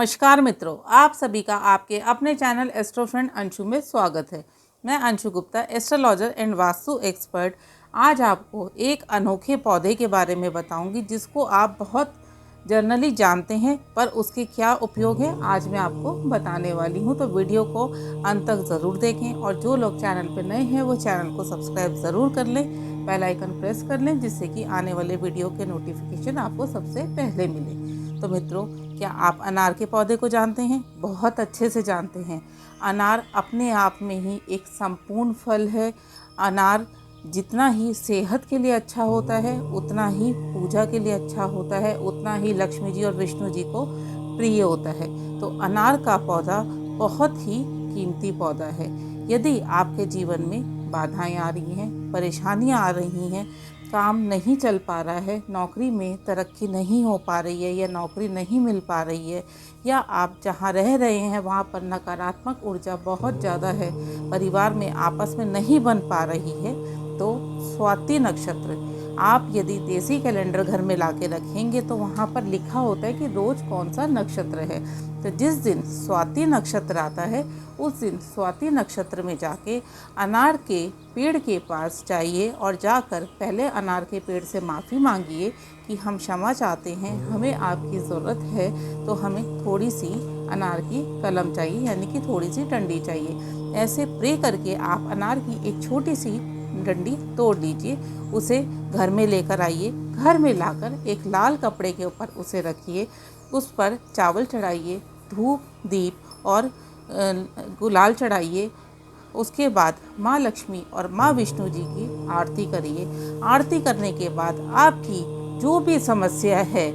नमस्कार मित्रों, आप सभी का आपके अपने चैनल एस्ट्रो फ्रेंड अंशु में स्वागत है। मैं Anshu Gupta, astrologer and vastu expert. आज आपको एक अनोखे पौधे के बारे में बताऊंगी जिसको आप बहुत जनरली जानते हैं, पर उसके क्या उपयोग है आज मैं आपको बताने वाली हूं। तो वीडियो को अंत तक ज़रूर देखें और जो लोग चैनल पर नए हैं वो चैनल को सब्सक्राइब ज़रूर कर लें, बेल आइकन प्रेस कर लें, जिससे कि आने वाले वीडियो के नोटिफिकेशन आपको सबसे पहले मिले। तो मित्रों, क्या आप अनार के पौधे को जानते हैं? बहुत अच्छे से जानते हैं। अनार अपने आप में ही एक संपूर्ण फल है। अनार जितना ही सेहत के लिए अच्छा होता है, उतना ही पूजा के लिए अच्छा होता है, उतना ही लक्ष्मी जी और विष्णु जी को प्रिय होता है। तो अनार का पौधा बहुत ही कीमती पौधा है। यदि आपके जीवन में बाधाएं आ रही हैं, परेशानियां आ रही हैं, काम नहीं चल पा रहा है, नौकरी में तरक्की नहीं हो पा रही है या नौकरी नहीं मिल पा रही है, या आप जहां रह रहे हैं वहां पर नकारात्मक ऊर्जा बहुत ज़्यादा है, परिवार में आपस में नहीं बन पा रही है, तो स्वाति नक्षत्र आप यदि देसी कैलेंडर घर में ला के रखेंगे तो वहाँ पर लिखा होता है कि रोज़ कौन सा नक्षत्र है। तो जिस दिन स्वाति नक्षत्र आता है उस दिन स्वाति नक्षत्र में जाके अनार के पेड़ के पास जाइए और जाकर पहले अनार के पेड़ से माफ़ी मांगिए कि हम क्षमा चाहते हैं, हमें आपकी ज़रूरत है, तो हमें थोड़ी सी अनार की कलम चाहिए, यानी कि थोड़ी सी डंडी चाहिए। ऐसे प्रे करके आप अनार की एक छोटी सी डंडी तोड़ लीजिए, उसे घर में लेकर आइए। घर में लाकर एक लाल कपड़े के ऊपर उसे रखिए, उस पर चावल चढ़ाइए, धूप दीप और गुलाल चढ़ाइए। उसके बाद माँ लक्ष्मी और माँ विष्णु जी की आरती करिए। आरती करने के बाद आपकी जो भी समस्या है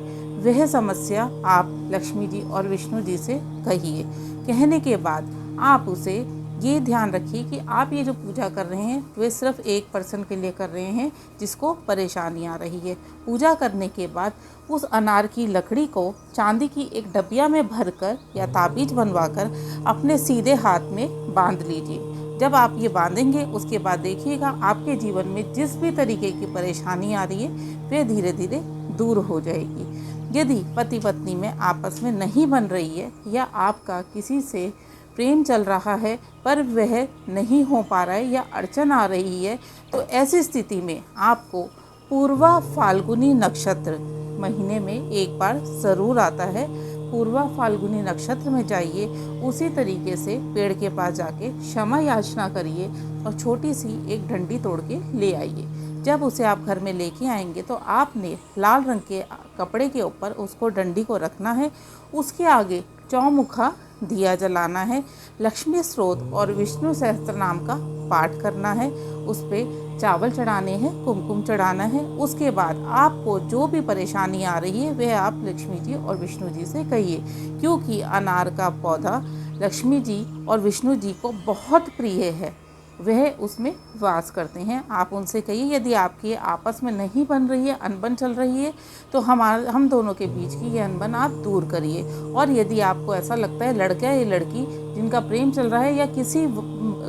वह समस्या आप लक्ष्मी जी और विष्णु जी से कहिए। कहने के बाद आप उसे ये ध्यान रखिए कि आप ये जो पूजा कर रहे हैं वे सिर्फ एक पर्सन के लिए कर रहे हैं जिसको परेशानी आ रही है। पूजा करने के बाद उस अनार की लकड़ी को चांदी की एक डबिया में भरकर या ताबीज बनवाकर अपने सीधे हाथ में बांध लीजिए। जब आप ये बांधेंगे उसके बाद देखिएगा आपके जीवन में जिस भी तरीके की परेशानी आ रही है वह धीरे धीरे दूर हो जाएगी। यदि पति पत्नी में आपस में नहीं बन रही है या आपका किसी से प्रेम चल रहा है पर वह नहीं हो पा रहा है या अड़चन आ रही है, तो ऐसी स्थिति में आपको पूर्वा फाल्गुनी नक्षत्र महीने में एक बार ज़रूर आता है। पूर्वा फाल्गुनी नक्षत्र में जाइए, उसी तरीके से पेड़ के पास जाके क्षमा याचना करिए और छोटी सी एक डंडी तोड़ के ले आइए। जब उसे आप घर में लेके आएंगे तो आपने लाल रंग के कपड़े के ऊपर उसको डंडी को रखना है। उसके आगे चौमुखा दिया जलाना है, लक्ष्मी स्रोत और विष्णु सहस्त्र नाम का पाठ करना है, उस पर चावल चढ़ाने हैं, कुमकुम चढ़ाना है। उसके बाद आपको जो भी परेशानी आ रही है वह आप लक्ष्मी जी और विष्णु जी से कहिए, क्योंकि अनार का पौधा लक्ष्मी जी और विष्णु जी को बहुत प्रिय है, वह उसमें वास करते हैं। आप उनसे कहिए यदि आपकी आपस में नहीं बन रही है, अनबन चल रही है, तो हम दोनों के बीच की ये अनबन आप दूर करिए। और यदि आपको ऐसा लगता है लड़का या लड़की जिनका प्रेम चल रहा है या किसी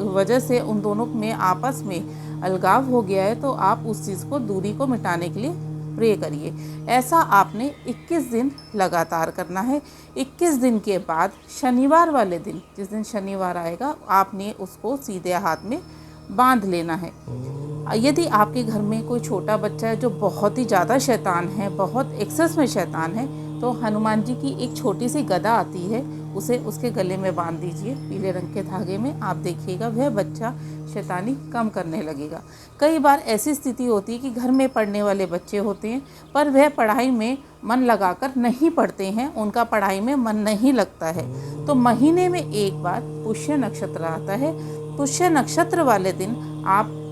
वजह से उन दोनों में आपस में अलगाव हो गया है, तो आप उस चीज़ को दूरी को मिटाने के लिए प्रे करिए। ऐसा आपने 21 दिन लगातार करना है। 21 दिन के बाद शनिवार वाले दिन, जिस दिन शनिवार आएगा, आपने उसको सीधे हाथ में बांध लेना है। यदि आपके घर में कोई छोटा बच्चा है जो बहुत ही ज़्यादा शैतान है, बहुत एक्सेस में शैतान है, तो हनुमान जी की एक छोटी सी गदा आती है, उसे उसके गले में बांध दीजिए पीले रंग के धागे में। आप देखिएगा वह बच्चा शैतानी कम करने लगेगा। कई बार ऐसी स्थिति होती है कि घर में पढ़ने वाले बच्चे होते हैं पर वह पढ़ाई में मन लगाकर नहीं पढ़ते हैं, उनका पढ़ाई में मन नहीं लगता है, तो महीने में एक बार पुष्य नक्षत्र आता है। पुष्य नक्षत्र वाले दिन आप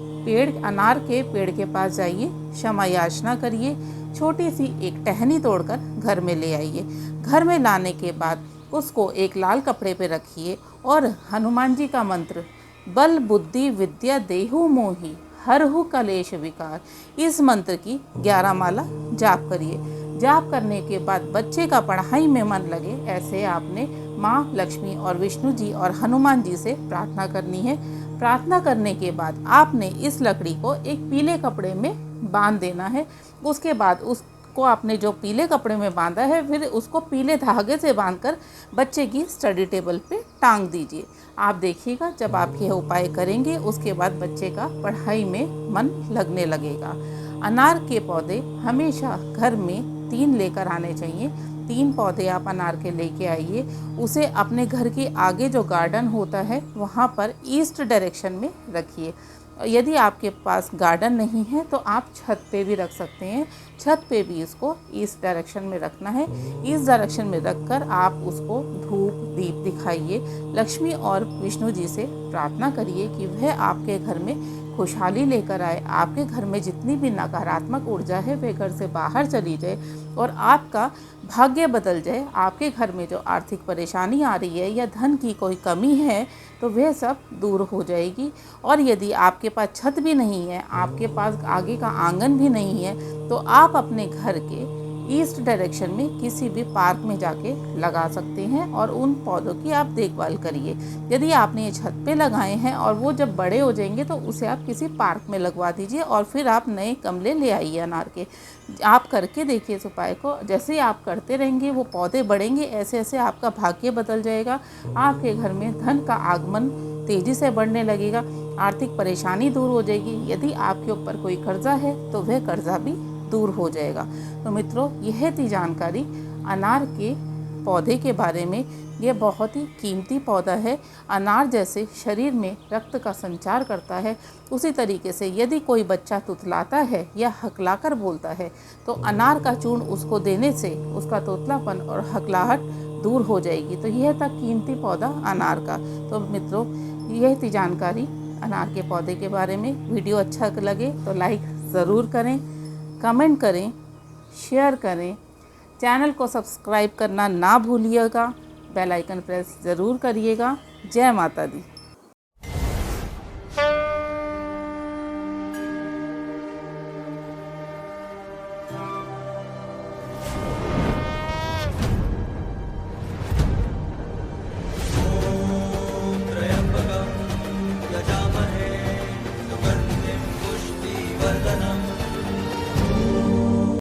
अनार के पेड़ के पास जाइए, क्षमा याचना करिए, छोटी सी एक टहनी तोड़कर घर में ले आइए। घर में लाने के बाद उसको एक लाल कपड़े पे रखिए और हनुमान जी का मंत्र बल बुद्धि विद्या देहु मोहि हरहु कलेश विकार, इस मंत्र की 11 माला जाप करिए। जाप करने के बाद बच्चे का पढ़ाई में मन लगे, ऐसे आपने माँ लक्ष्मी और विष्णु जी और हनुमान जी से प्रार्थना करनी है। प्रार्थना करने के बाद आपने इस लकड़ी को एक पीले कपड़े में बांध देना है। उसके बाद उस को आपने जो पीले कपड़े में बांधा है फिर उसको पीले धागे से बांधकर बच्चे की स्टडी टेबल पे टांग दीजिए। आप देखिएगा जब आप यह उपाय करेंगे उसके बाद बच्चे का पढ़ाई में मन लगने लगेगा। अनार के पौधे हमेशा घर में 3 लेकर आने चाहिए। 3 पौधे आप अनार के लेके आइए, उसे अपने घर के आगे जो गार्डन होता है वहाँ पर ईस्ट डायरेक्शन में रखिए। यदि आपके पास गार्डन नहीं है तो आप छत पे भी रख सकते हैं। छत पे भी इसको ईस्ट डायरेक्शन में रखना है। ईस्ट डायरेक्शन में रखकर आप उसको धूप दीप दिखाइए। लक्ष्मी और विष्णु जी से प्रार्थना करिए कि वह आपके घर में खुशहाली लेकर आए, आपके घर में जितनी भी नकारात्मक ऊर्जा है वह घर से बाहर चली जाए और आपका भाग्य बदल जाए। आपके घर में जो आर्थिक परेशानी आ रही है या धन की कोई कमी है तो वह सब दूर हो जाएगी। और यदि आपके पास छत भी नहीं है, आपके पास आगे का आंगन भी नहीं है, तो आप अपने घर के ईस्ट डायरेक्शन में किसी भी पार्क में जाके लगा सकते हैं और उन पौधों की आप देखभाल करिए। यदि आपने ये छत पे लगाए हैं और वो जब बड़े हो जाएंगे तो उसे आप किसी पार्क में लगवा दीजिए और फिर आप नए गमले ले आइए अनार के। आप करके देखिए इस उपाय को। जैसे ही आप करते रहेंगे वो पौधे बढ़ेंगे, ऐसे ऐसे आपका भाग्य बदल जाएगा। आपके घर में धन का आगमन तेज़ी से बढ़ने लगेगा, आर्थिक परेशानी दूर हो जाएगी। यदि आपके ऊपर कोई कर्जा है तो वह कर्जा भी दूर हो जाएगा। तो मित्रों, यह थी जानकारी अनार के पौधे के बारे में। यह बहुत ही कीमती पौधा है। अनार जैसे शरीर में रक्त का संचार करता है, उसी तरीके से यदि कोई बच्चा तुतलाता है या हकलाकर बोलता है तो अनार का चूर्ण उसको देने से उसका तोतलापन और हकलाहट दूर हो जाएगी। तो यह था कीमती पौधा अनार का। तो मित्रों, यह थी जानकारी अनार के पौधे के बारे में। वीडियो अच्छा लगे तो लाइक ज़रूर करें, कमेंट करें, शेयर करें, चैनल को सब्सक्राइब करना ना भूलिएगा, बेल आइकन प्रेस ज़रूर करिएगा। जय माता दी।